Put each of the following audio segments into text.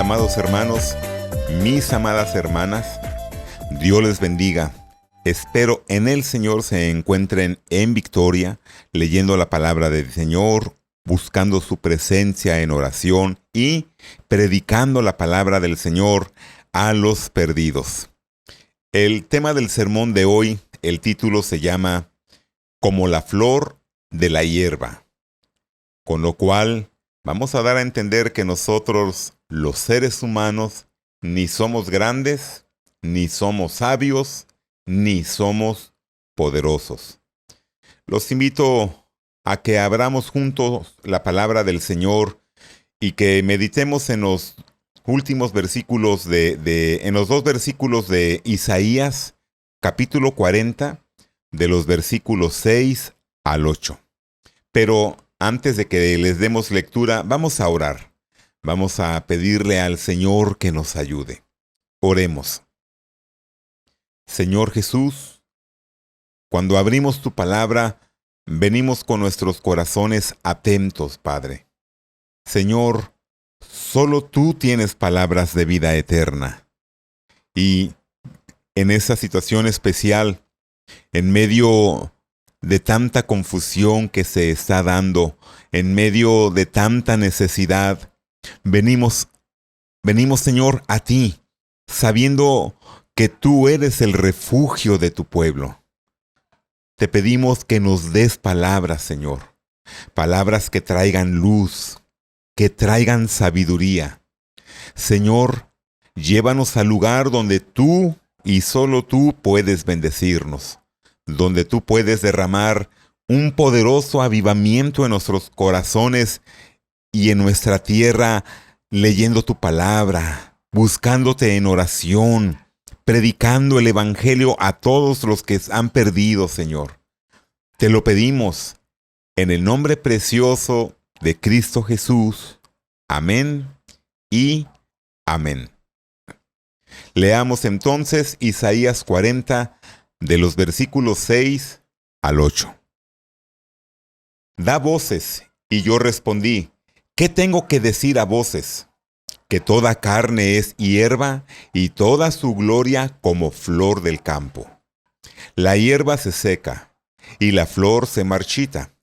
amados hermanos, mis amadas hermanas, Dios les bendiga. Espero en el Señor se encuentren en victoria, leyendo la palabra del Señor, buscando su presencia en oración y predicando la palabra del Señor a los perdidos. El tema del sermón de hoy, el título se llama Como la flor de la hierba, con lo cual vamos a dar a entender que nosotros, los seres humanos, ni somos grandes, ni somos sabios, ni somos poderosos. Los invito a que abramos juntos la palabra del Señor y que meditemos en los últimos versículos en los dos versículos de Isaías, capítulo 40, de los versículos 6 al 8. Pero antes de que les demos lectura, vamos a orar. Vamos a pedirle al Señor que nos ayude. Oremos. Señor Jesús, cuando abrimos tu palabra, venimos con nuestros corazones atentos, Padre. Señor, solo tú tienes palabras de vida eterna. Y en esa situación especial, en medio de tanta confusión que se está dando, en medio de tanta necesidad, venimos, Señor, a ti, sabiendo que tú eres el refugio de tu pueblo. Te pedimos que nos des palabras, Señor, palabras que traigan luz, que traigan sabiduría. Señor, llévanos al lugar donde tú y solo tú puedes bendecirnos, donde tú puedes derramar un poderoso avivamiento en nuestros corazones y en nuestra tierra, leyendo tu palabra, buscándote en oración, predicando el evangelio a todos los que han perdido, Señor. Te lo pedimos en el nombre precioso de Cristo Jesús. Amén y amén. Leamos entonces Isaías 40, de los versículos 6 al 8. Da voces, y yo respondí, ¿qué tengo que decir a voces? Que toda carne es hierba, y toda su gloria como flor del campo. La hierba se seca, y la flor se marchita,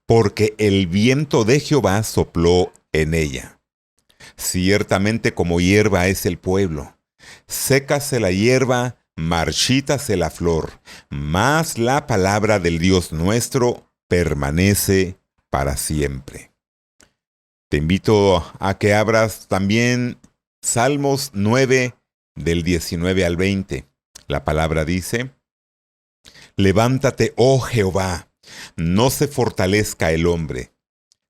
porque el viento de Jehová sopló en ella. Ciertamente como hierba es el pueblo. Sécase la hierba, marchítase la flor, mas la palabra del Dios nuestro permanece para siempre. Te invito a que abras también Salmos 9, del 19 al 20. La palabra dice, Levántate, oh Jehová, no se fortalezca el hombre.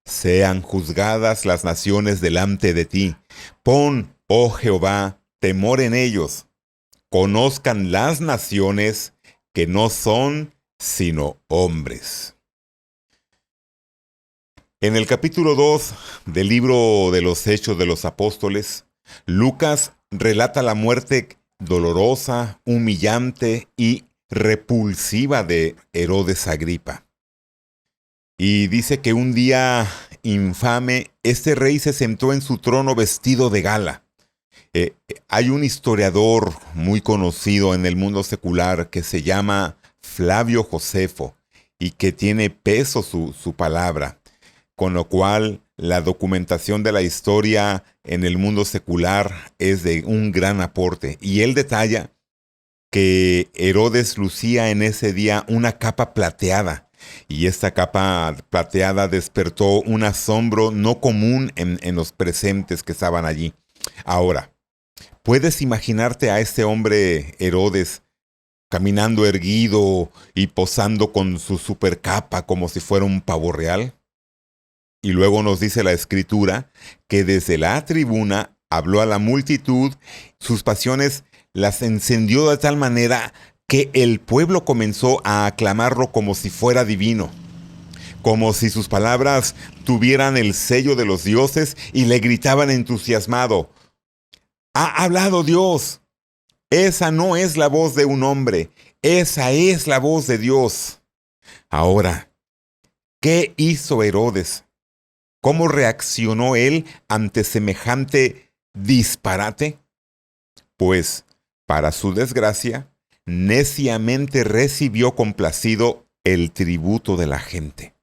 Sean juzgadas las naciones delante de ti. Pon, oh Jehová, temor en ellos. Conozcan las naciones que no son sino hombres. En el capítulo 2 del libro de los Hechos de los Apóstoles, Lucas relata la muerte dolorosa, humillante y repulsiva de Herodes Agripa. Y dice que un día infame, este rey se sentó en su trono vestido de gala. Hay un historiador muy conocido en el mundo secular que se llama Flavio Josefo y que tiene peso su palabra, con lo cual la documentación de la historia en el mundo secular es de un gran aporte. Y él detalla que Herodes lucía en ese día una capa plateada, y esta capa plateada despertó un asombro no común en los presentes que estaban allí. Ahora, ¿puedes imaginarte a este hombre Herodes caminando erguido y posando con su supercapa como si fuera un pavo real? Y luego nos dice la Escritura que desde la tribuna habló a la multitud, sus pasiones las encendió de tal manera que el pueblo comenzó a aclamarlo como si fuera divino, como si sus palabras tuvieran el sello de los dioses y le gritaban entusiasmado, ¡ha hablado Dios! Esa no es la voz de un hombre, esa es la voz de Dios. Ahora, ¿qué hizo Herodes? ¿Cómo reaccionó él ante semejante disparate? Pues, para su desgracia, neciamente recibió complacido el tributo de la gente.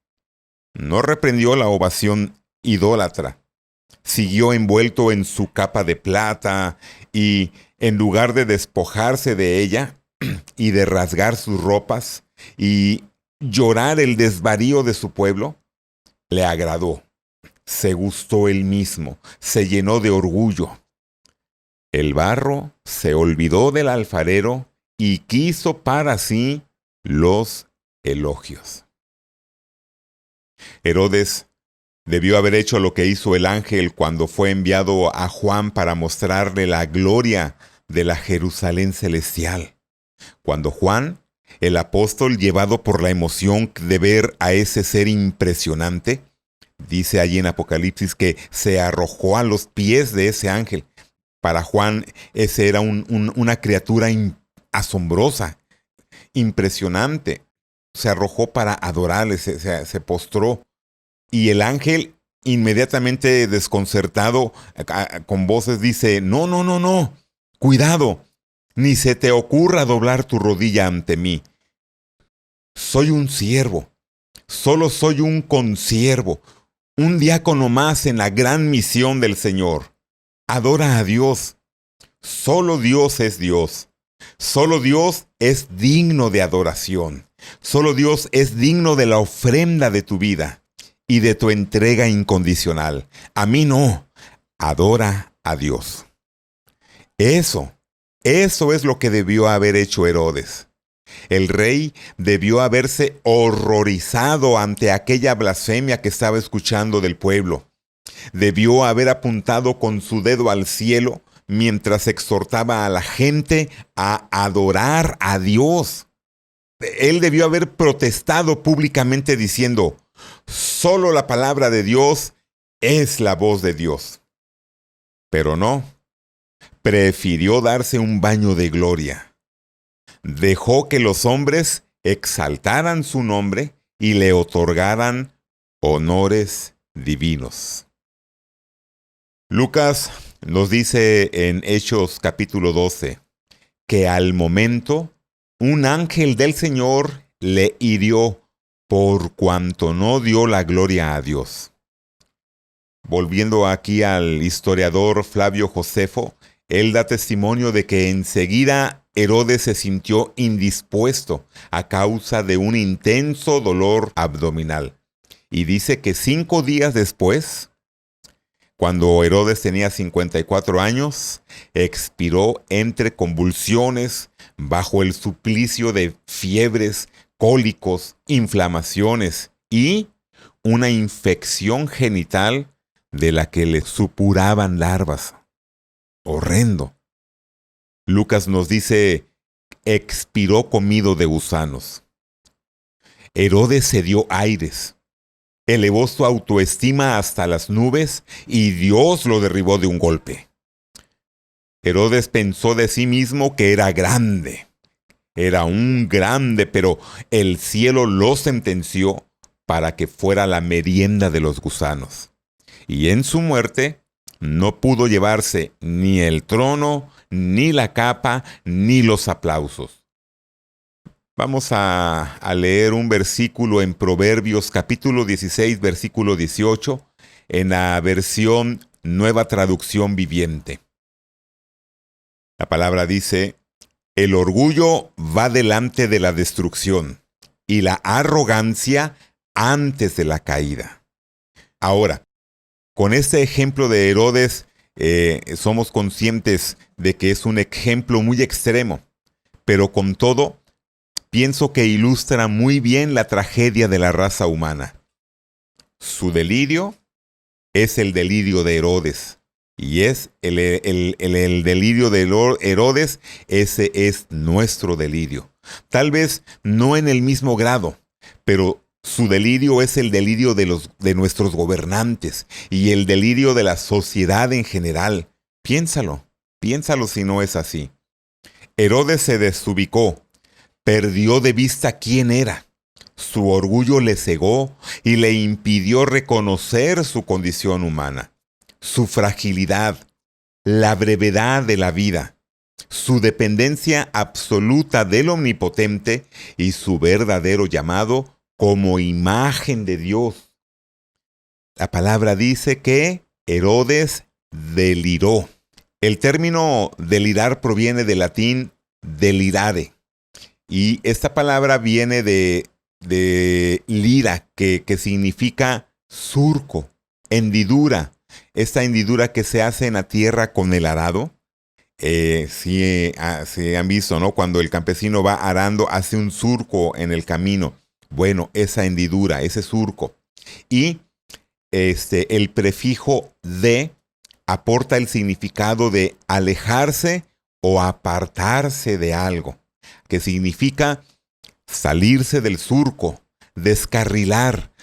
No reprendió la ovación idólatra. Siguió envuelto en su capa de plata y, en lugar de despojarse de ella y de rasgar sus ropas y llorar el desvarío de su pueblo, le agradó. Se gustó él mismo, se llenó de orgullo. El barro se olvidó del alfarero y quiso para sí los elogios. Herodes debió haber hecho lo que hizo el ángel cuando fue enviado a Juan para mostrarle la gloria de la Jerusalén celestial. Cuando Juan, el apóstol, llevado por la emoción de ver a ese ser impresionante, dice allí en Apocalipsis que se arrojó a los pies de ese ángel. Para Juan, ese era una criatura asombrosa, impresionante. Se arrojó para adorarle, se postró. Y el ángel, inmediatamente desconcertado, con voces dice, no, no, no, no, cuidado, ni se te ocurra doblar tu rodilla ante mí. Soy un siervo, solo soy un consiervo, un diácono más en la gran misión del Señor. Adora a Dios. Solo Dios es Dios. Solo Dios es digno de adoración. Solo Dios es digno de la ofrenda de tu vida y de tu entrega incondicional. A mí no. Adora a Dios. Eso es lo que debió haber hecho Herodes. El rey debió haberse horrorizado ante aquella blasfemia que estaba escuchando del pueblo. Debió haber apuntado con su dedo al cielo mientras exhortaba a la gente a adorar a Dios. Él debió haber protestado públicamente diciendo, solo la palabra de Dios es la voz de Dios. Pero no, prefirió darse un baño de gloria. Dejó que los hombres exaltaran su nombre y le otorgaran honores divinos. Lucas nos dice en Hechos capítulo 12 que al momento un ángel del Señor le hirió por cuanto no dio la gloria a Dios. Volviendo aquí al historiador Flavio Josefo, él da testimonio de que enseguida Herodes se sintió indispuesto a causa de un intenso dolor abdominal. Y dice que 5 días después, cuando Herodes tenía 54 años, expiró entre convulsiones bajo el suplicio de fiebres, cólicos, inflamaciones y una infección genital de la que le supuraban larvas. Horrendo. Lucas nos dice, expiró comido de gusanos. Herodes se dio aires. Elevó su autoestima hasta las nubes y Dios lo derribó de un golpe. Herodes pensó de sí mismo que era grande. Era un grande, pero el cielo lo sentenció para que fuera la merienda de los gusanos. Y en su muerte no pudo llevarse ni el trono, ni la capa, ni los aplausos. Vamos a leer un versículo en Proverbios capítulo 16, versículo 18, en la versión Nueva Traducción Viviente. La palabra dice, el orgullo va delante de la destrucción y la arrogancia antes de la caída. Ahora, con este ejemplo de Herodes, somos conscientes de que es un ejemplo muy extremo, pero con todo, pienso que ilustra muy bien la tragedia de la raza humana. Su delirio es el delirio de Herodes. Y es el delirio de Herodes, ese es nuestro delirio. Tal vez no en el mismo grado, pero su delirio es el delirio de nuestros gobernantes y el delirio de la sociedad en general. Piénsalo si no es así. Herodes se desubicó. Perdió de vista quién era. Su orgullo le cegó y le impidió reconocer su condición humana, su fragilidad, la brevedad de la vida, su dependencia absoluta del Omnipotente y su verdadero llamado como imagen de Dios. La palabra dice que Herodes deliró. El término delirar proviene del latín delirare. Y esta palabra viene de lira, que significa surco, hendidura. Esta hendidura que se hace en la tierra con el arado. Sí han visto, ¿no? Cuando el campesino va arando, hace un surco en el camino. Bueno, esa hendidura, ese surco. Y el prefijo de aporta el significado de alejarse o apartarse de algo, que significa salirse del surco, descarrilar,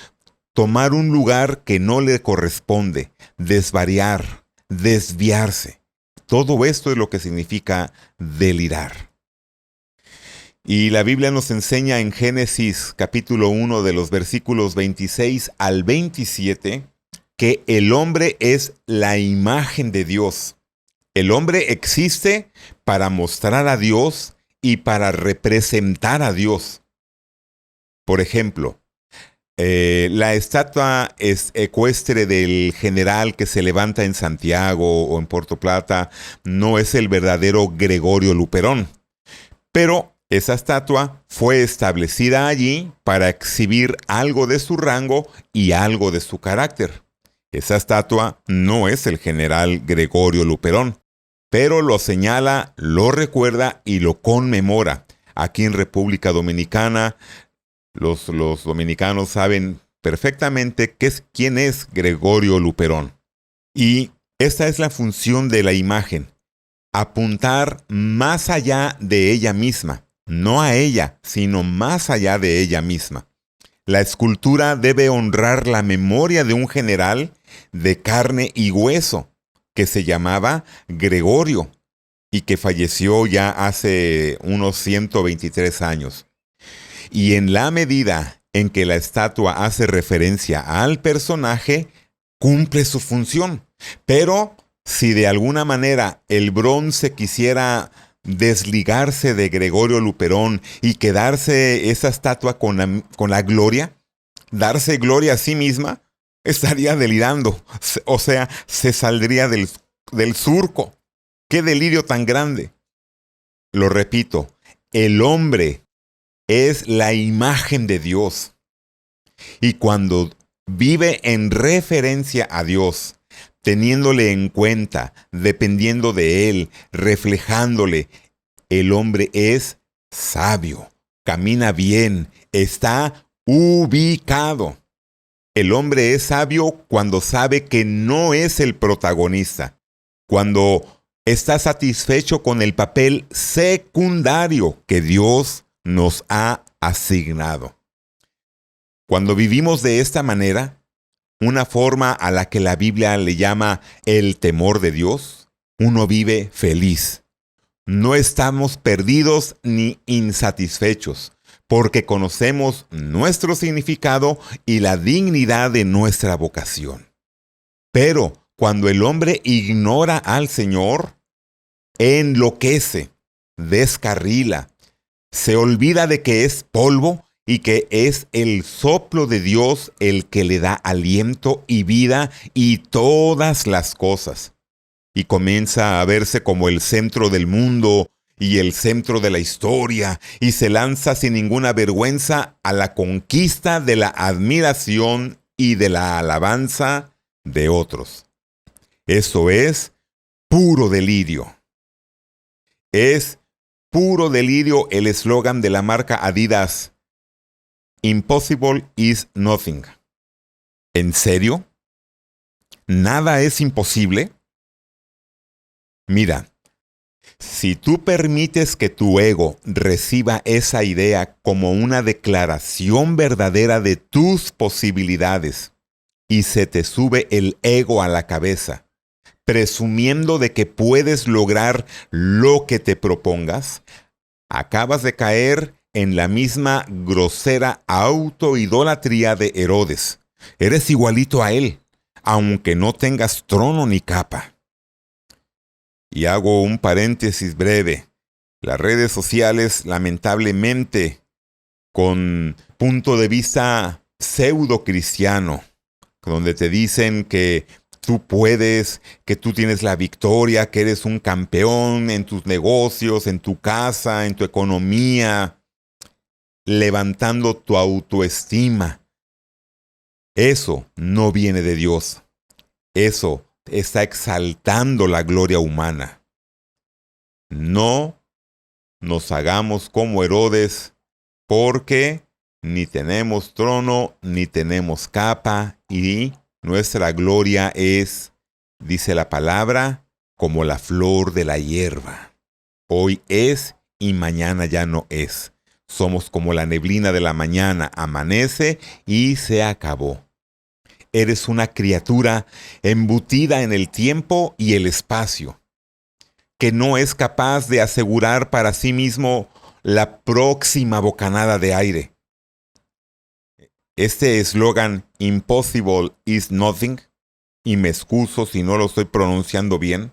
tomar un lugar que no le corresponde, desvariar, desviarse. Todo esto es lo que significa delirar. Y la Biblia nos enseña en Génesis capítulo 1 de los versículos 26 al 27 que el hombre es la imagen de Dios. El hombre existe para mostrar a Dios y para representar a Dios. Por ejemplo, la estatua ecuestre del general que se levanta en Santiago o en Puerto Plata no es el verdadero Gregorio Luperón, pero esa estatua fue establecida allí para exhibir algo de su rango y algo de su carácter. Esa estatua no es el general Gregorio Luperón, pero lo señala, lo recuerda y lo conmemora. Aquí en República Dominicana, los dominicanos saben perfectamente quién es Gregorio Luperón. Y esta es la función de la imagen, apuntar más allá de ella misma. No a ella, sino más allá de ella misma. La escultura debe honrar la memoria de un general de carne y hueso que se llamaba Gregorio y que falleció ya hace unos 123 años. Y en la medida en que la estatua hace referencia al personaje, cumple su función. Pero si de alguna manera el bronce quisiera desligarse de Gregorio Luperón y quedarse esa estatua con la gloria, darse gloria a sí misma, estaría delirando. O sea, se saldría del surco. ¡Qué delirio tan grande! Lo repito, el hombre es la imagen de Dios. Y cuando vive en referencia a Dios, teniéndole en cuenta, dependiendo de Él, reflejándole, el hombre es sabio, camina bien, está ubicado. El hombre es sabio cuando sabe que no es el protagonista, cuando está satisfecho con el papel secundario que Dios nos ha asignado. Cuando vivimos de esta manera, una forma a la que la Biblia le llama el temor de Dios, uno vive feliz. No estamos perdidos ni insatisfechos, porque conocemos nuestro significado y la dignidad de nuestra vocación. Pero cuando el hombre ignora al Señor, enloquece, descarrila, se olvida de que es polvo y que es el soplo de Dios el que le da aliento y vida y todas las cosas. Y comienza a verse como el centro del mundo y el centro de la historia, y se lanza sin ninguna vergüenza a la conquista de la admiración y de la alabanza de otros. Eso es puro delirio. Es puro delirio el eslogan de la marca Adidas: Impossible is nothing. ¿En serio? ¿Nada es imposible? Mira, si tú permites que tu ego reciba esa idea como una declaración verdadera de tus posibilidades y se te sube el ego a la cabeza, presumiendo de que puedes lograr lo que te propongas, acabas de caer en la misma grosera autoidolatría de Herodes. Eres igualito a él, aunque no tengas trono ni capa. Y hago un paréntesis breve. Las redes sociales, lamentablemente, con punto de vista pseudo cristiano, donde te dicen que tú puedes, que tú tienes la victoria, que eres un campeón en tus negocios, en tu casa, en tu economía, levantando tu autoestima. Eso no viene de Dios. Eso está exaltando la gloria humana. No nos hagamos como Herodes, porque ni tenemos trono, ni tenemos capa, y nuestra gloria es, dice la palabra, como la flor de la hierba. Hoy es y mañana ya no es. Somos como la neblina de la mañana, amanece y se acabó. Eres una criatura embutida en el tiempo y el espacio, que no es capaz de asegurar para sí mismo la próxima bocanada de aire. Este eslogan, Impossible is nothing, y me excuso si no lo estoy pronunciando bien,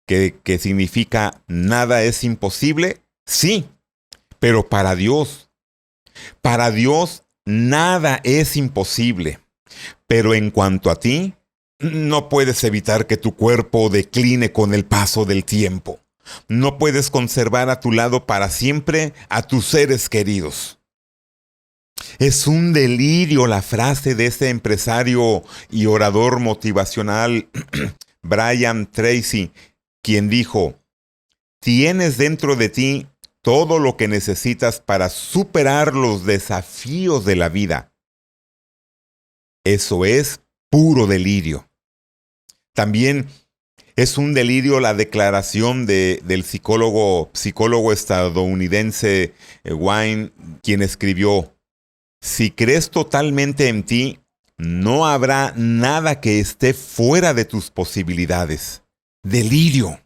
que significa nada es imposible, sí, pero para Dios nada es imposible. Pero en cuanto a ti, no puedes evitar que tu cuerpo decline con el paso del tiempo. No puedes conservar a tu lado para siempre a tus seres queridos. Es un delirio la frase de este empresario y orador motivacional Brian Tracy, quien dijo: tienes dentro de ti todo lo que necesitas para superar los desafíos de la vida. Eso es puro delirio. También es un delirio la declaración del psicólogo estadounidense Wayne, quien escribió: si crees totalmente en ti, no habrá nada que esté fuera de tus posibilidades. Delirio.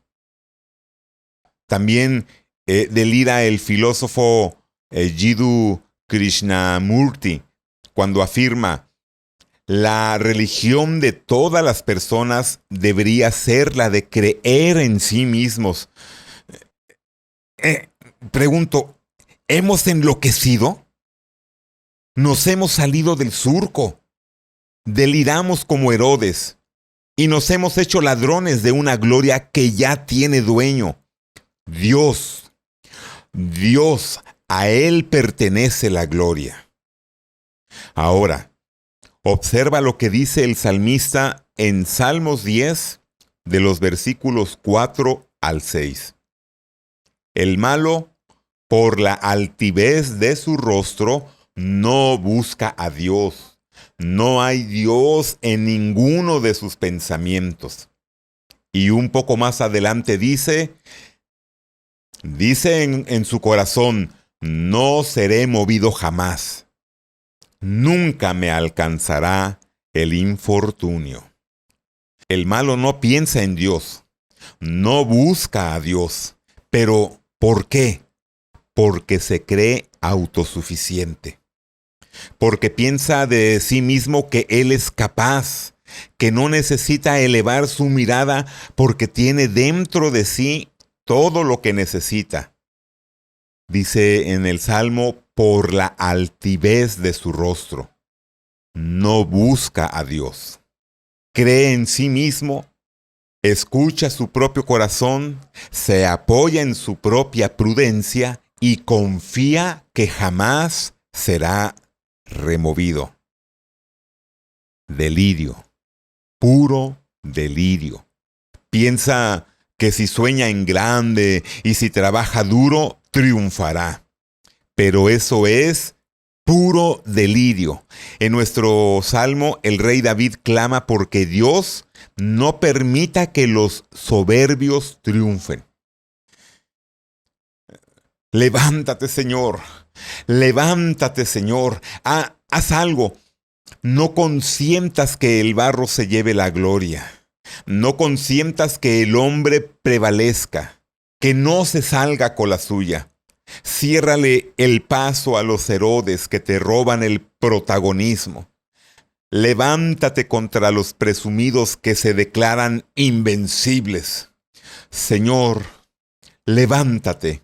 También delira el filósofo Jiddu Krishnamurti cuando afirma: la religión de todas las personas debería ser la de creer en sí mismos. Pregunto, ¿hemos enloquecido? Nos hemos salido del surco. Deliramos como Herodes y nos hemos hecho ladrones de una gloria que ya tiene dueño. Dios, a Él pertenece la gloria. Ahora, observa lo que dice el salmista en Salmos 10, de los versículos 4 al 6. El malo, por la altivez de su rostro, no busca a Dios. No hay Dios en ninguno de sus pensamientos. Y un poco más adelante dice en su corazón: no seré movido jamás. Nunca me alcanzará el infortunio. El malo no piensa en Dios, no busca a Dios. ¿Pero por qué? Porque se cree autosuficiente. Porque piensa de sí mismo que Él es capaz, que no necesita elevar su mirada porque tiene dentro de sí todo lo que necesita. Dice en el Salmo: por la altivez de su rostro. No busca a Dios. Cree en sí mismo, escucha su propio corazón, se apoya en su propia prudencia y confía que jamás será removido. Delirio, puro delirio. Piensa que si sueña en grande y si trabaja duro, triunfará. Pero eso es puro delirio. En nuestro salmo, el rey David clama porque Dios no permita que los soberbios triunfen. Levántate, Señor. Levántate, Señor. Haz algo. No consientas que el barro se lleve la gloria. No consientas que el hombre prevalezca, que no se salga con la suya. Ciérrale el paso a los Herodes que te roban el protagonismo. Levántate contra los presumidos que se declaran invencibles. Señor, levántate,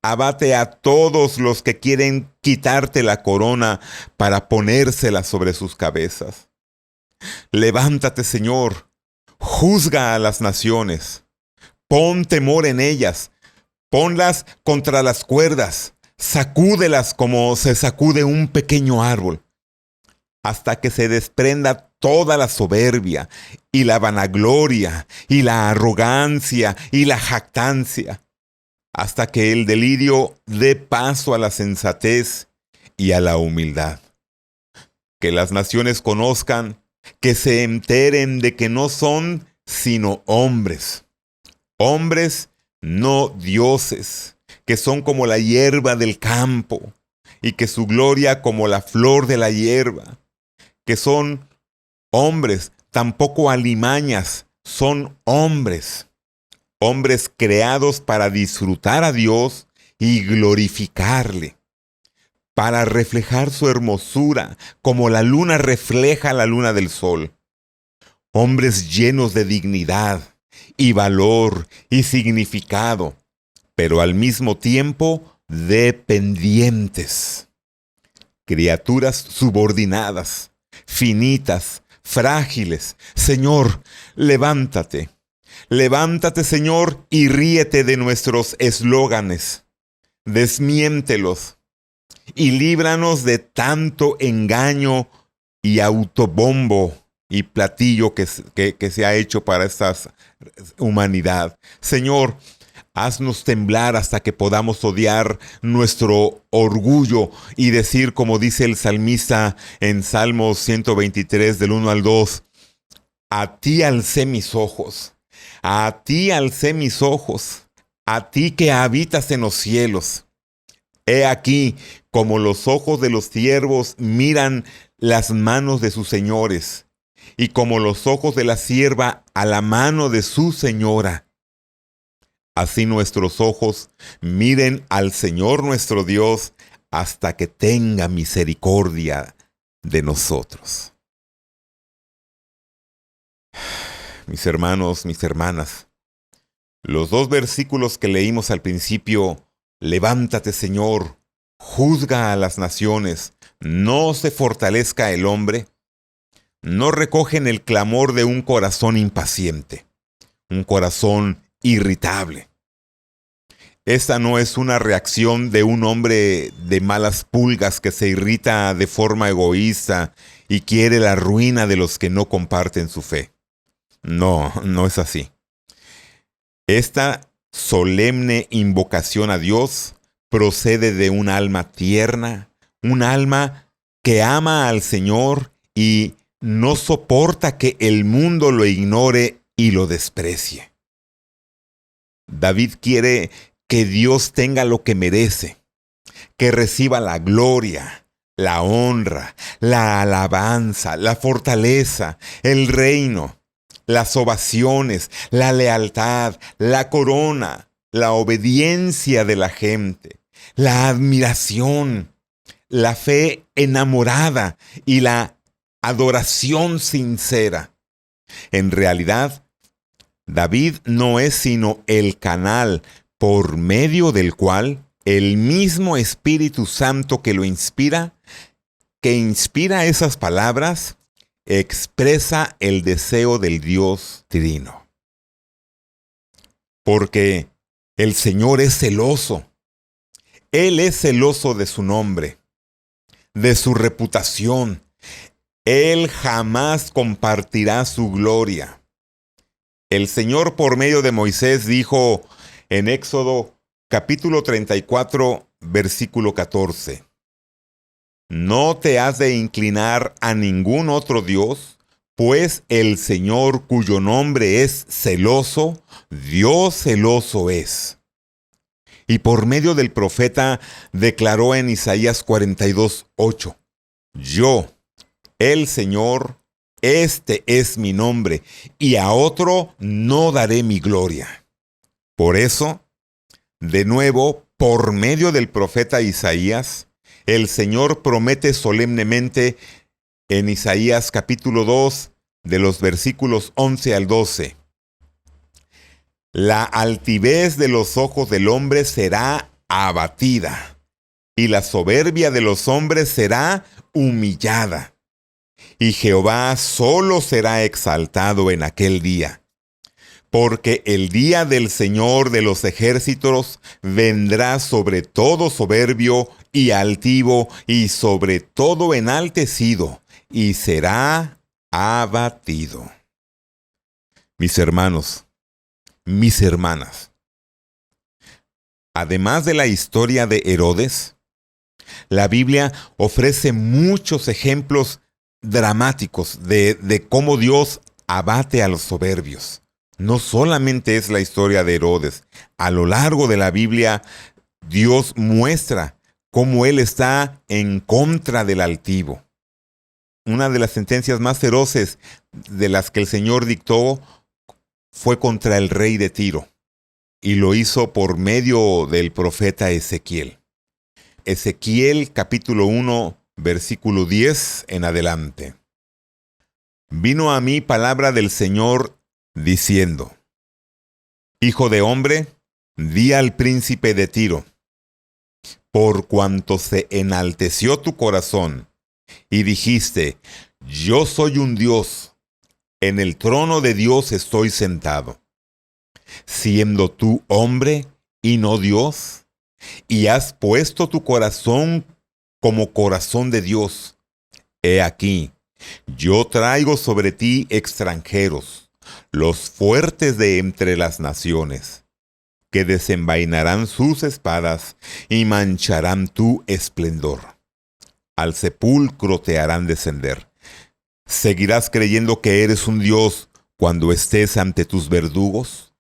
abate a todos los que quieren quitarte la corona para ponérsela sobre sus cabezas. Levántate, Señor, juzga a las naciones, pon temor en ellas, ponlas contra las cuerdas, sacúdelas como se sacude un pequeño árbol, hasta que se desprenda toda la soberbia y la vanagloria y la arrogancia y la jactancia, hasta que el delirio dé paso a la sensatez y a la humildad. Que las naciones conozcan, que se enteren de que no son sino hombres, hombres no dioses, que son como la hierba del campo, y que su gloria como la flor de la hierba, que son hombres, tampoco alimañas, son hombres, hombres creados para disfrutar a Dios y glorificarle, para reflejar su hermosura como la luna refleja la luna del sol. Hombres llenos de dignidad y valor y significado, pero al mismo tiempo dependientes. Criaturas subordinadas, finitas, frágiles. Señor, levántate. Levántate, Señor, y ríete de nuestros eslóganes. Desmiéntelos y líbranos de tanto engaño y autobombo y platillo que se ha hecho para esta humanidad. Señor, haznos temblar hasta que podamos odiar nuestro orgullo y decir, como dice el salmista en Salmos 123, del 1 al 2, a ti alcé mis ojos, a ti alcé mis ojos, a ti que habitas en los cielos. He aquí, como los ojos de los siervos miran las manos de sus señores, y como los ojos de la sierva a la mano de su señora. Así nuestros ojos miren al Señor nuestro Dios hasta que tenga misericordia de nosotros. Mis hermanos, mis hermanas, los dos versículos que leímos al principio, levántate, Señor, juzga a las naciones, no se fortalezca el hombre, no recogen el clamor de un corazón impaciente, un corazón irritable. Esta no es una reacción de un hombre de malas pulgas que se irrita de forma egoísta y quiere la ruina de los que no comparten su fe. No, no es así. Esta solemne invocación a Dios procede de un alma tierna, un alma que ama al Señor y no soporta que el mundo lo ignore y lo desprecie. David quiere que Dios tenga lo que merece, que reciba la gloria, la honra, la alabanza, la fortaleza, el reino, las ovaciones, la lealtad, la corona, la obediencia de la gente, la admiración, la fe enamorada y la adoración sincera. En realidad, David no es sino el canal por medio del cual el mismo Espíritu Santo que lo inspira, que inspira esas palabras, expresa el deseo del Dios Trino. Porque el Señor es celoso. Él es celoso de su nombre, de su reputación. Él jamás compartirá su gloria. El Señor por medio de Moisés dijo en Éxodo capítulo 34, versículo 14. No te has de inclinar a ningún otro Dios, pues el Señor cuyo nombre es celoso, Dios celoso es. Y por medio del profeta declaró en Isaías 42, 8. Yo, el Señor, este es mi nombre, y a otro no daré mi gloria. Por eso, de nuevo, por medio del profeta Isaías, el Señor promete solemnemente en Isaías capítulo 2, de los versículos 11 al 12. La altivez de los ojos del hombre será abatida, y la soberbia de los hombres será humillada. Y Jehová solo será exaltado en aquel día, porque el día del Señor de los ejércitos vendrá sobre todo soberbio y altivo y sobre todo enaltecido, y será abatido. Mis hermanos, mis hermanas, además de la historia de Herodes, la Biblia ofrece muchos ejemplos dramáticos de cómo Dios abate a los soberbios. No solamente es la historia de Herodes. A lo largo de la Biblia, Dios muestra cómo Él está en contra del altivo. Una de las sentencias más feroces de las que el Señor dictó fue contra el rey de Tiro, y lo hizo por medio del profeta Ezequiel. Ezequiel capítulo 1, versículo 10 en adelante. Vino a mí palabra del Señor diciendo: Hijo de hombre, di al príncipe de Tiro, por cuanto se enalteció tu corazón, y dijiste: yo soy un Dios, en el trono de Dios estoy sentado, siendo tú hombre y no Dios, y has puesto tu corazón como corazón de Dios. He aquí, yo traigo sobre ti extranjeros, los fuertes de entre las naciones, que desenvainarán sus espadas y mancharán tu esplendor. Al sepulcro te harán descender. ¿Seguirás creyendo que eres un Dios cuando estés ante tus verdugos?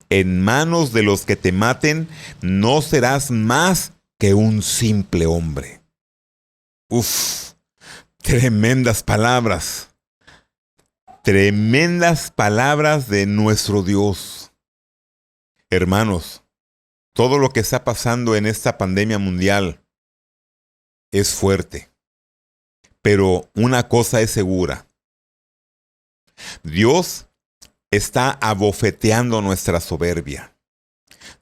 En manos de los que te maten, no serás más que un simple hombre. Uf, tremendas palabras. Tremendas palabras de nuestro Dios. Hermanos, todo lo que está pasando en esta pandemia mundial es fuerte. Pero una cosa es segura. Dios está abofeteando nuestra soberbia.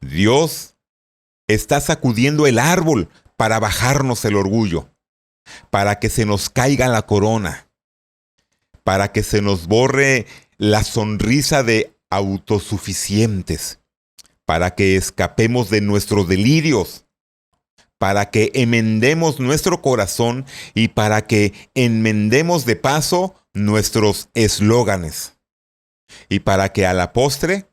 Dios está sacudiendo el árbol para bajarnos el orgullo, para que se nos caiga la corona, para que se nos borre la sonrisa de autosuficientes, para que escapemos de nuestros delirios, para que enmendemos nuestro corazón y para que enmendemos de paso nuestros eslóganes. Y para que a la postre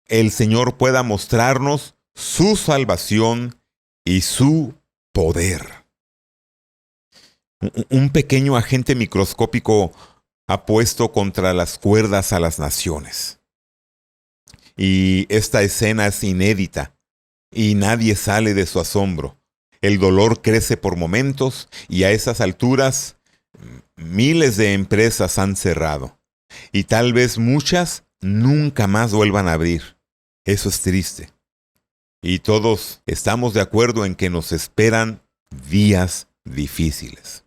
el Señor pueda mostrarnos su salvación y su poder. Un pequeño agente microscópico ha puesto contra las cuerdas a las naciones. Y esta escena es inédita y nadie sale de su asombro. El dolor crece por momentos y a esas alturas miles de empresas han cerrado. Y tal vez muchas nunca más vuelvan a abrir. Eso es triste. Y todos estamos de acuerdo en que nos esperan días difíciles.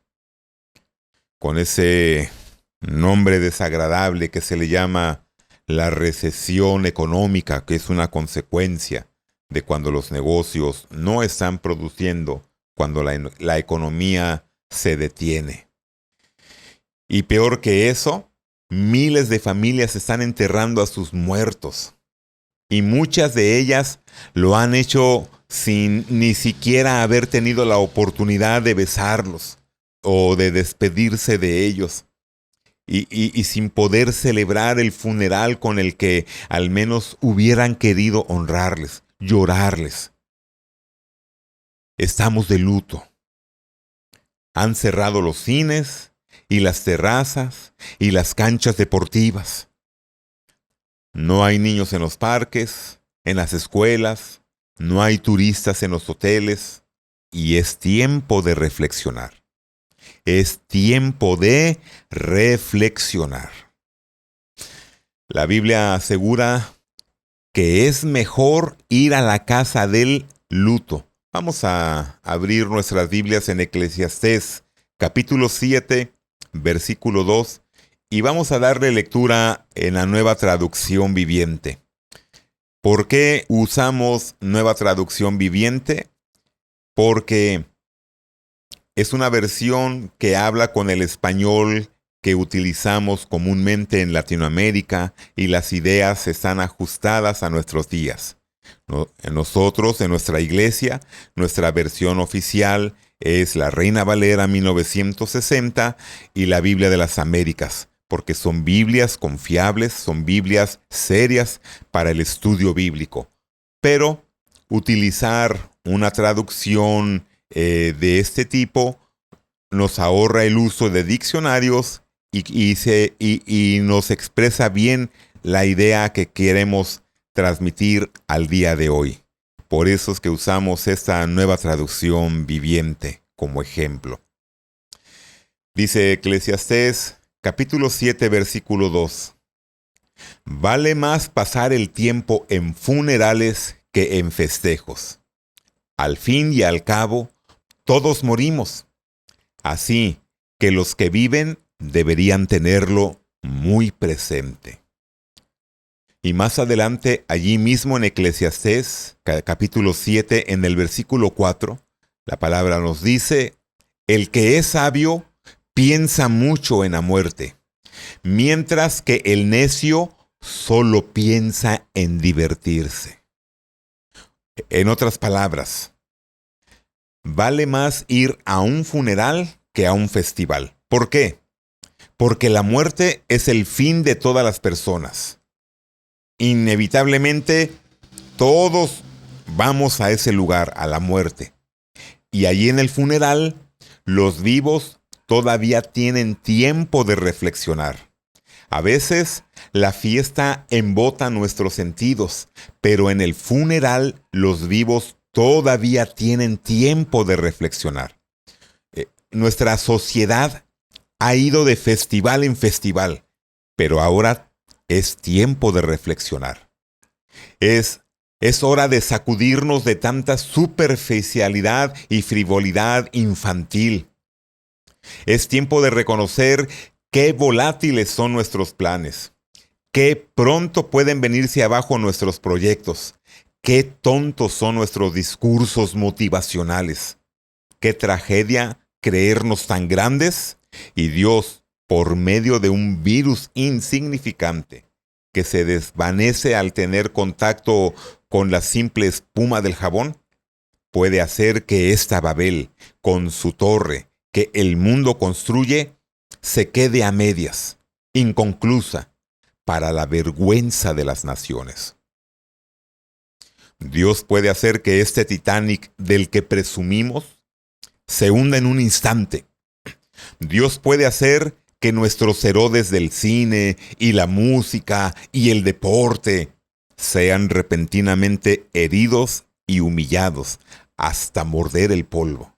Con ese nombre desagradable que se le llama la recesión económica, que es una consecuencia de cuando los negocios no están produciendo, cuando la economía se detiene. Y peor que eso, miles de familias están enterrando a sus muertos. Y muchas de ellas lo han hecho sin ni siquiera haber tenido la oportunidad de besarlos o de despedirse de ellos. Y sin poder celebrar el funeral con el que al menos hubieran querido honrarles, llorarles. Estamos de luto. Han cerrado los cines y las terrazas y las canchas deportivas. No hay niños en los parques, en las escuelas, no hay turistas en los hoteles, y es tiempo de reflexionar. Es tiempo de reflexionar. La Biblia asegura que es mejor ir a la casa del luto. Vamos a abrir nuestras Biblias en Eclesiastés, capítulo 7, versículo 2, y vamos a darle lectura en la Nueva Traducción Viviente. ¿Por qué usamos Nueva Traducción Viviente? Porque es una versión que habla con el español que utilizamos comúnmente en Latinoamérica y las ideas están ajustadas a nuestros días. Nosotros, en nuestra iglesia, nuestra versión oficial es la Reina Valera 1960 y la Biblia de las Américas, porque son Biblias confiables, son Biblias serias para el estudio bíblico. Pero utilizar una traducción de este tipo nos ahorra el uso de diccionarios y nos expresa bien la idea que queremos transmitir al día de hoy. Por eso es que usamos esta Nueva Traducción Viviente como ejemplo. Dice Eclesiastés, capítulo 7, versículo 2. Vale más pasar el tiempo en funerales que en festejos. Al fin y al cabo, todos morimos. Así que los que viven deberían tenerlo muy presente. Y más adelante, allí mismo en Eclesiastés, capítulo 7, en el versículo 4, la palabra nos dice, el que es sabio piensa mucho en la muerte, mientras que el necio solo piensa en divertirse. En otras palabras, vale más ir a un funeral que a un festival. ¿Por qué? Porque la muerte es el fin de todas las personas. Inevitablemente, todos vamos a ese lugar, a la muerte. Y allí en el funeral, los vivos todavía tienen tiempo de reflexionar. A veces, la fiesta embota nuestros sentidos, pero en el funeral, los vivos todavía tienen tiempo de reflexionar. Nuestra sociedad ha ido de festival en festival, pero ahora es tiempo de reflexionar. Es hora de sacudirnos de tanta superficialidad y frivolidad infantil. Es tiempo de reconocer qué volátiles son nuestros planes, qué pronto pueden venirse abajo nuestros proyectos, qué tontos son nuestros discursos motivacionales, qué tragedia creernos tan grandes y Dios, por medio de un virus insignificante que se desvanece al tener contacto con la simple espuma del jabón, puede hacer que esta Babel, con su torre que el mundo construye, se quede a medias, inconclusa, para la vergüenza de las naciones. Dios puede hacer que este Titanic del que presumimos se hunda en un instante. Dios puede hacer que nuestros Herodes del cine y la música y el deporte sean repentinamente heridos y humillados hasta morder el polvo.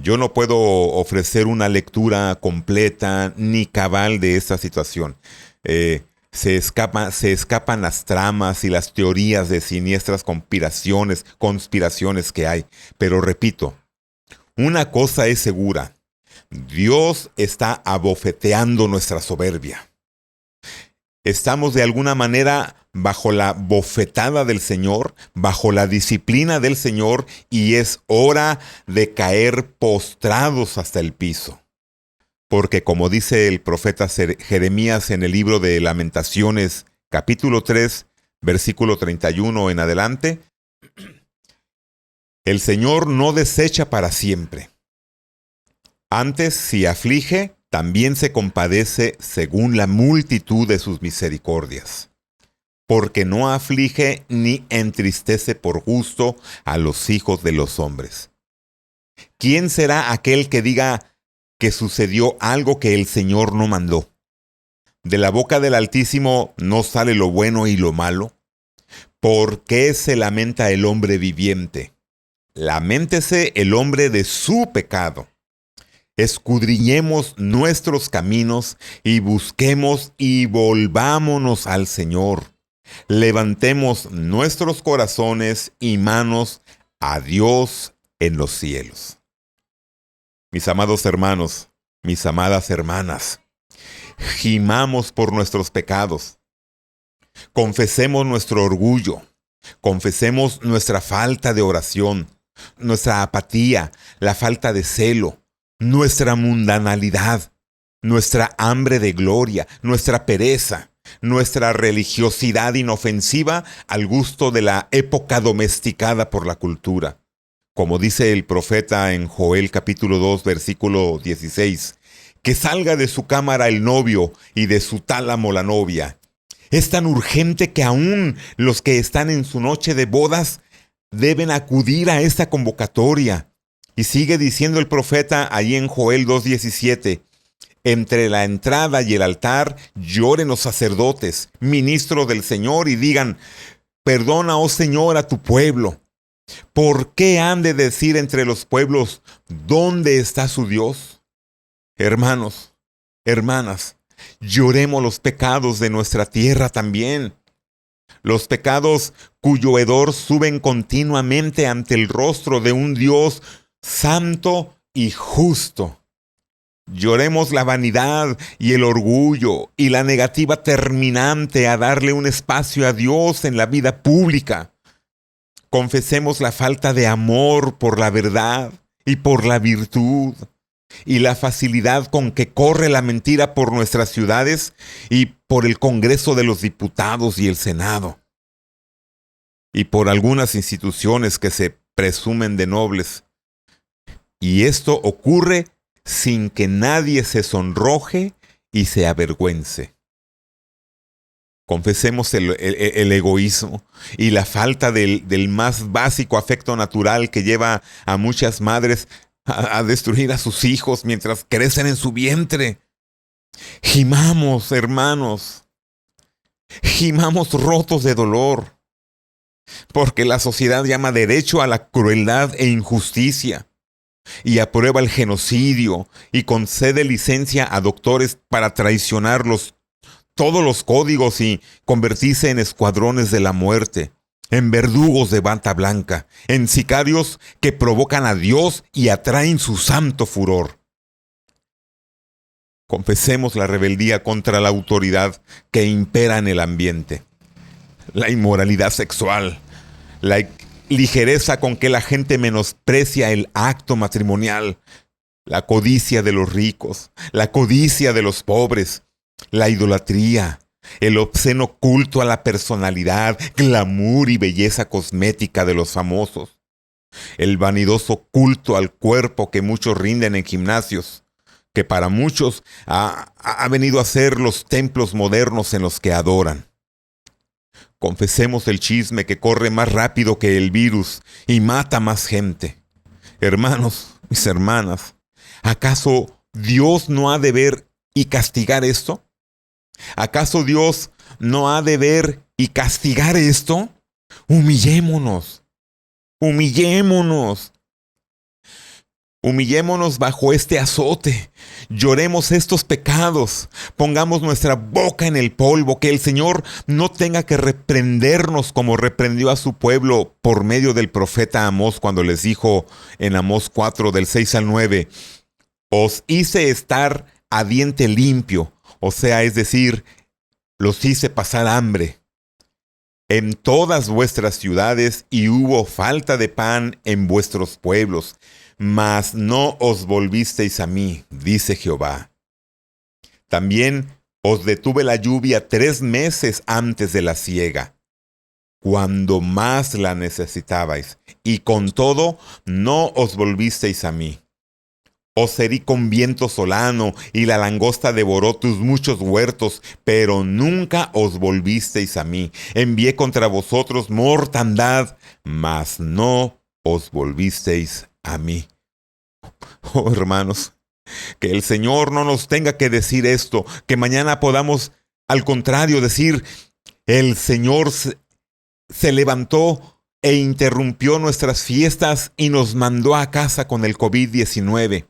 Yo no puedo ofrecer una lectura completa ni cabal de esta situación. Se escapan las tramas y las teorías de siniestras conspiraciones que hay. Pero repito, una cosa es segura. Dios está abofeteando nuestra soberbia. Estamos de alguna manera bajo la bofetada del Señor, bajo la disciplina del Señor, y es hora de caer postrados hasta el piso. Porque como dice el profeta Jeremías en el libro de Lamentaciones, capítulo 3, versículo 31 en adelante, el Señor no desecha para siempre. Antes, si aflige, también se compadece según la multitud de sus misericordias. Porque no aflige ni entristece por gusto a los hijos de los hombres. ¿Quién será aquel que diga que sucedió algo que el Señor no mandó? ¿De la boca del Altísimo no sale lo bueno y lo malo? ¿Por qué se lamenta el hombre viviente? Laméntese el hombre de su pecado. Escudriñemos nuestros caminos y busquemos y volvámonos al Señor. Levantemos nuestros corazones y manos a Dios en los cielos. Mis amados hermanos, mis amadas hermanas, gimamos por nuestros pecados. Confesemos nuestro orgullo, confesemos nuestra falta de oración, nuestra apatía, la falta de celo, nuestra mundanalidad, nuestra hambre de gloria, nuestra pereza, nuestra religiosidad inofensiva al gusto de la época domesticada por la cultura. Como dice el profeta en Joel capítulo 2, versículo 16, que salga de su cámara el novio y de su tálamo la novia. Es tan urgente que aún los que están en su noche de bodas deben acudir a esta convocatoria. Y sigue diciendo el profeta allí en Joel 2:17, entre la entrada y el altar lloren los sacerdotes, ministros del Señor, y digan, perdona, oh Señor, a tu pueblo. ¿Por qué han de decir entre los pueblos, ¿dónde está su Dios? Hermanos, hermanas, lloremos los pecados de nuestra tierra también. Los pecados cuyo hedor suben continuamente ante el rostro de un Dios santo y justo. Lloremos la vanidad y el orgullo y la negativa terminante a darle un espacio a Dios en la vida pública. Confesemos la falta de amor por la verdad y por la virtud y la facilidad con que corre la mentira por nuestras ciudades y por el Congreso de los Diputados y el Senado y por algunas instituciones que se presumen de nobles. Y esto ocurre sin que nadie se sonroje y se avergüence. Confesemos el egoísmo y la falta del más básico afecto natural que lleva a muchas madres a destruir a sus hijos mientras crecen en su vientre. Gimamos, hermanos, gimamos rotos de dolor, porque la sociedad llama derecho a la crueldad e injusticia, y aprueba el genocidio y concede licencia a doctores para traicionar todos los códigos y convertirse en escuadrones de la muerte, en verdugos de bata blanca, en sicarios que provocan a Dios y atraen su santo furor. Confesemos la rebeldía contra la autoridad que impera en el ambiente, la inmoralidad sexual, la ligereza con que la gente menosprecia el acto matrimonial, la codicia de los ricos, la codicia de los pobres, la idolatría, el obsceno culto a la personalidad, glamour y belleza cosmética de los famosos, el vanidoso culto al cuerpo que muchos rinden en gimnasios, que para muchos ha venido a ser los templos modernos en los que adoran. Confesemos el chisme que corre más rápido que el virus y mata más gente. Hermanos, mis hermanas, ¿acaso Dios no ha de ver y castigar esto? ¿Acaso Dios no ha de ver y castigar esto? Humillémonos, humillémonos. Humillémonos bajo este azote, lloremos estos pecados, pongamos nuestra boca en el polvo, que el Señor no tenga que reprendernos como reprendió a su pueblo por medio del profeta Amós cuando les dijo en Amós 4 del 6 al 9, os hice estar a diente limpio, o sea, es decir, los hice pasar hambre en todas vuestras ciudades y hubo falta de pan en vuestros pueblos. Mas no os volvisteis a mí, dice Jehová. También os detuve la lluvia 3 meses antes de la siega, cuando más la necesitabais, y con todo no os volvisteis a mí. Os herí con viento solano, y la langosta devoró tus muchos huertos, pero nunca os volvisteis a mí. Envié contra vosotros mortandad, mas no os volvisteis a mí. Oh, hermanos, que el Señor no nos tenga que decir esto, que mañana podamos, al contrario, decir, el Señor se levantó e interrumpió nuestras fiestas y nos mandó a casa con el COVID-19.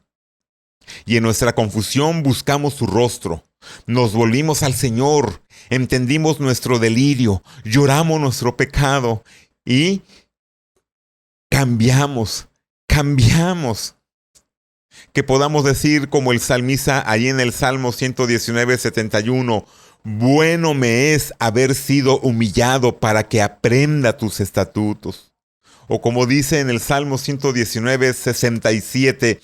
Y en nuestra confusión buscamos su rostro. Nos volvimos al Señor, entendimos nuestro delirio, lloramos nuestro pecado y cambiamos. Que podamos decir como el salmista ahí en el Salmo 119, 71, Bueno me es haber sido humillado para que aprenda tus estatutos. O como dice en el Salmo 119, 67,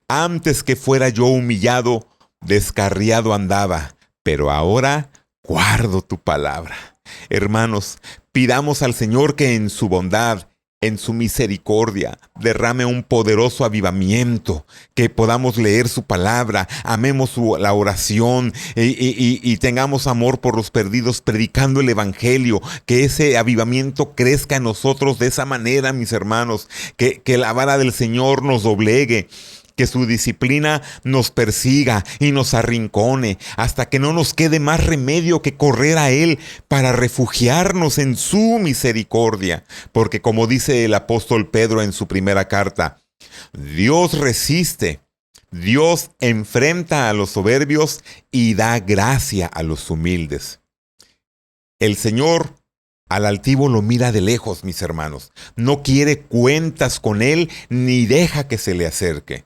antes que fuera yo humillado, descarriado andaba, pero ahora guardo tu palabra. Hermanos, pidamos al Señor que en su bondad, en su misericordia, derrame un poderoso avivamiento, que podamos leer su palabra, amemos la oración y tengamos amor por los perdidos, predicando el evangelio, que ese avivamiento crezca en nosotros de esa manera, mis hermanos, que la vara del Señor nos doblegue, que su disciplina nos persiga y nos arrincone, hasta que no nos quede más remedio que correr a Él para refugiarnos en su misericordia. Porque como dice el apóstol Pedro en su primera carta, Dios resiste, Dios enfrenta a los soberbios y da gracia a los humildes. El Señor al altivo lo mira de lejos, mis hermanos. No quiere cuentas con él ni deja que se le acerque.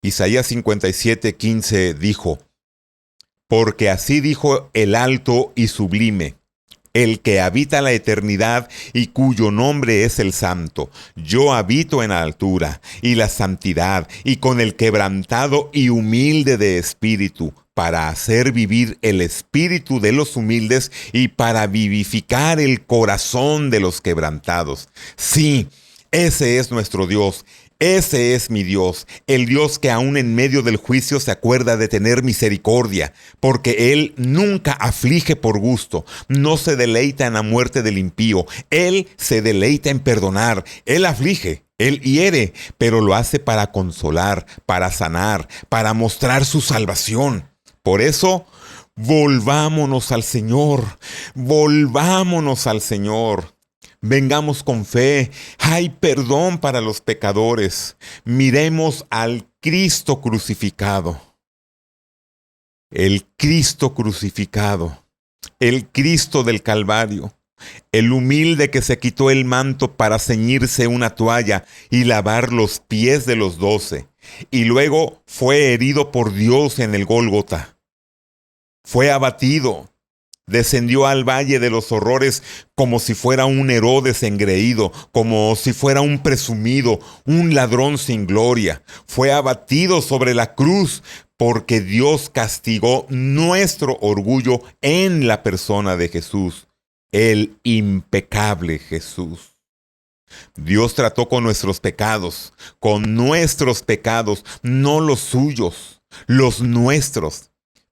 Isaías 57:15 dijo, porque así dijo el alto y sublime, el que habita la eternidad y cuyo nombre es el Santo. Yo habito en la altura y la santidad y con el quebrantado y humilde de espíritu, para hacer vivir el espíritu de los humildes y para vivificar el corazón de los quebrantados. Sí, ese es nuestro Dios. Ese es mi Dios, el Dios que aún en medio del juicio se acuerda de tener misericordia, porque Él nunca aflige por gusto, no se deleita en la muerte del impío, Él se deleita en perdonar, Él aflige, Él hiere, pero lo hace para consolar, para sanar, para mostrar su salvación. Por eso, volvámonos al Señor, volvámonos al Señor. Vengamos con fe. Hay perdón para los pecadores. Miremos al Cristo crucificado. El Cristo crucificado. El Cristo del Calvario. El humilde que se quitó el manto para ceñirse una toalla y lavar los pies de los 12. Y luego fue herido por Dios en el Gólgota. Fue abatido. Descendió al valle de los horrores como si fuera un Herodes engreído, como si fuera un presumido, un ladrón sin gloria. Fue abatido sobre la cruz porque Dios castigó nuestro orgullo en la persona de Jesús, el impecable Jesús. Dios trató con nuestros pecados, no los suyos, los nuestros,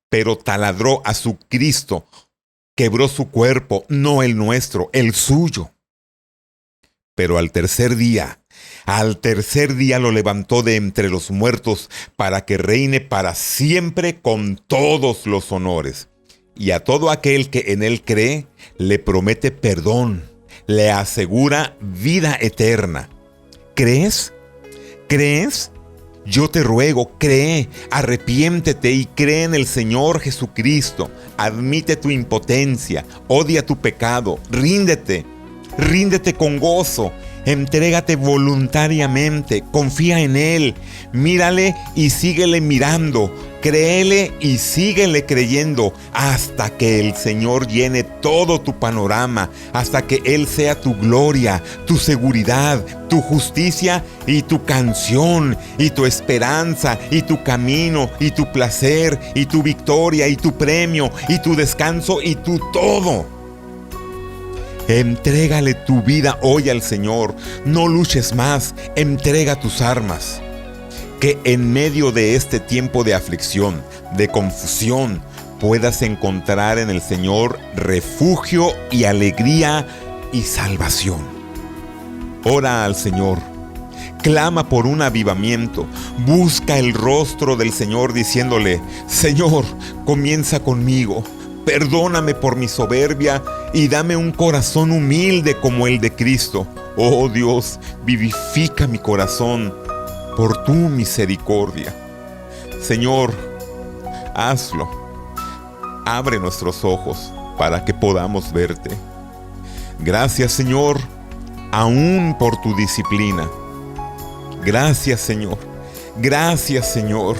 pero taladró a su Cristo. Quebró su cuerpo, no el nuestro, el suyo. Pero al tercer día lo levantó de entre los muertos para que reine para siempre con todos los honores. Y a todo aquel que en él cree, le promete perdón, le asegura vida eterna. ¿Crees? ¿Crees? Yo te ruego, cree, arrepiéntete y cree en el Señor Jesucristo. Admite tu impotencia, odia tu pecado, ríndete con gozo, entrégate voluntariamente, confía en Él, mírale y síguele mirando, créele y síguele creyendo hasta que el Señor llene todo tu panorama, hasta que Él sea tu gloria, tu seguridad, tu justicia y tu canción, y tu esperanza, y tu camino, y tu placer, y tu victoria, y tu premio, y tu descanso, y tu todo. Entrégale tu vida hoy al Señor, no luches más, entrega tus armas. Que en medio de este tiempo de aflicción, de confusión, puedas encontrar en el Señor refugio y alegría y salvación. Ora al Señor, clama por un avivamiento, busca el rostro del Señor diciéndole, Señor, comienza conmigo. Perdóname por mi soberbia y dame un corazón humilde como el de Cristo. Oh Dios, vivifica mi corazón por tu misericordia. Señor, hazlo. Abre nuestros ojos para que podamos verte. Gracias, Señor, aún por tu disciplina. Gracias, Señor. Gracias, Señor.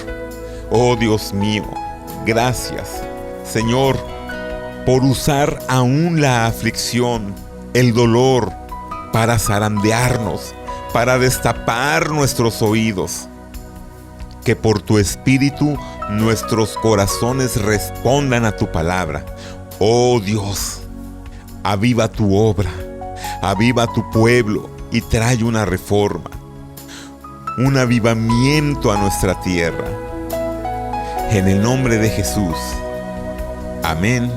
Oh Dios mío, gracias. Señor, por usar aún la aflicción, el dolor, para zarandearnos, para destapar nuestros oídos. Que por tu Espíritu nuestros corazones respondan a tu palabra. Oh Dios, aviva tu obra, aviva tu pueblo y trae una reforma, un avivamiento a nuestra tierra. En el nombre de Jesús. Amén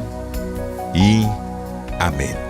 y amén.